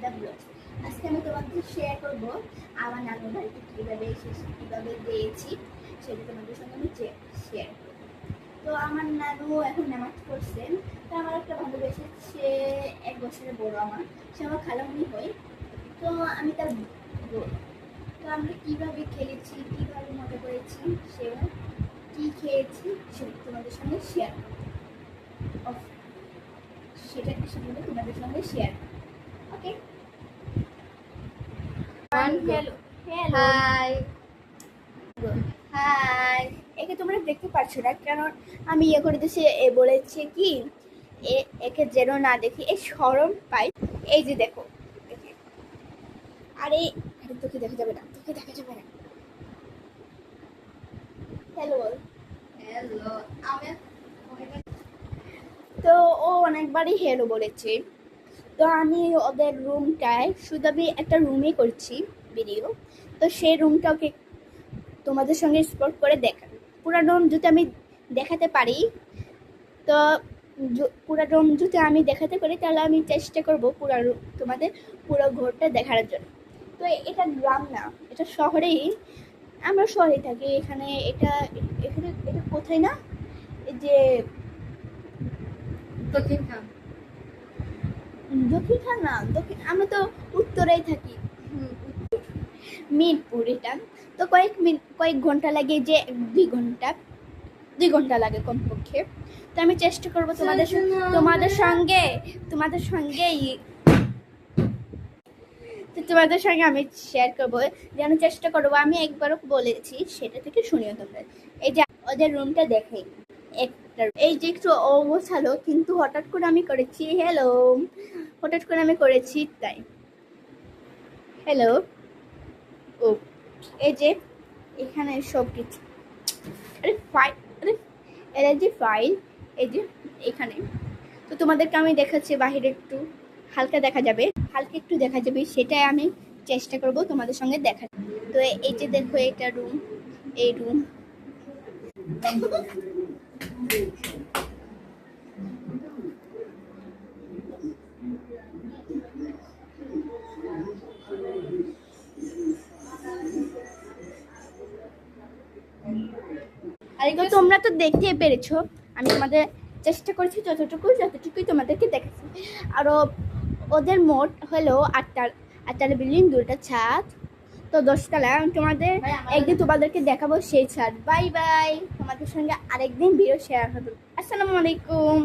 আড্ডা ব্লগ। আজকে আমি তোমাদের শেয়ার করব আমার নানুর বাড়িতে কীভাবে এসেছি, কীভাবে গিয়েছি, সেটা তোমাদের সঙ্গে আমি শেয়ার করবো। তো আমার নানু এখন নামাজ পড়ছেন। তো আমার একটা বান্ধবী এসেছে, সে 1 বছরের বড়, সে আমার খালামণি হয়। তো আমি তার বড়। তো আমরা কীভাবে খেলেছি, কীভাবে মজা করেছি, কী খেয়েছি সেটা তোমাদের সঙ্গে শেয়ার করবো। সেটা তোমাদের সঙ্গে শেয়ার। ওকে, হ্যালো হ্যালো হাই হাই। একে তোমরা দেখতে পাচ্ছ না, কারণ আমি করে দিয়েছি। বলেছে কি একে যেন না দেখি, শরম পাই। এই যে দেখো, আরে তোকে দেখা যাবে না, তোকে দেখা যাবে না। হ্যালো বল। হ্যালো আমি তো ও অনেকবারই হ্যালো বলেছে। তো আমি ওদের রুমটায় শুধু আমি একটা রুমে করছি ভিডিও। তো সেই রুমটাকে তোমাদের সঙ্গে স্পট করে দেখাবো। পুরো রুম যদি আমি দেখাতে পারি, তো পুরো রুম যদি আমি দেখাতে পারি, তাহলে আমি চেষ্টা করব তোমাদের পুরো ঘরটা দেখার জন্য। তো এটা গ্রাম না, এটা শহরেই। আমরা শহরে থাকি। এখানে এটা কোথায় না, এই যে দক্ষিণ না, আমরা তো উত্তরেই থাকি। মিরপুর এটা। তো কয়েক ঘন্টা লাগে, যে 2 ঘন্টা লাগে কমপক্ষে। তো আমি চেষ্টা করবো তোমাদের সঙ্গে আমি শেয়ার করবো, যেন চেষ্টা করবো। আমি একবারও বলেছি, সেটা থেকে শুনিও তোমরা। এই যে ওদের রুমটা দেখে এই যে একটু অবসালো, কিন্তু হঠাৎ করে আমি করেছি হ্যালো, তাই হ্যালো। ও এই যে এখানে সব কিছু, এর যে ফাইল, এই যে এখানে। তো তোমাদেরকে আমি দেখাচ্ছি, বাহিরে একটু হালকা একটু দেখা যাবে, সেটাই আমি চেষ্টা করব তোমাদের সঙ্গে দেখা। তো এই যে দেখো, এটা রুম, এই রুম। তো তোমরা তো দেখতেই পেরেছো, আমি তোমাদের চেষ্টা করেছি যতটুকুই তোমাদেরকে দেখাচ্ছি। আরও ওদের মোট হলো 8টা বিল্ডিং, 2টা ছাদ, তো 10তলা। তোমাদের একদিন তোমাদেরকে দেখাবো সেই ছাদ। বাই বাই, তোমাদের সঙ্গে আরেকদিন ভিডিও শেয়ার হবে। আসসালামু আলাইকুম।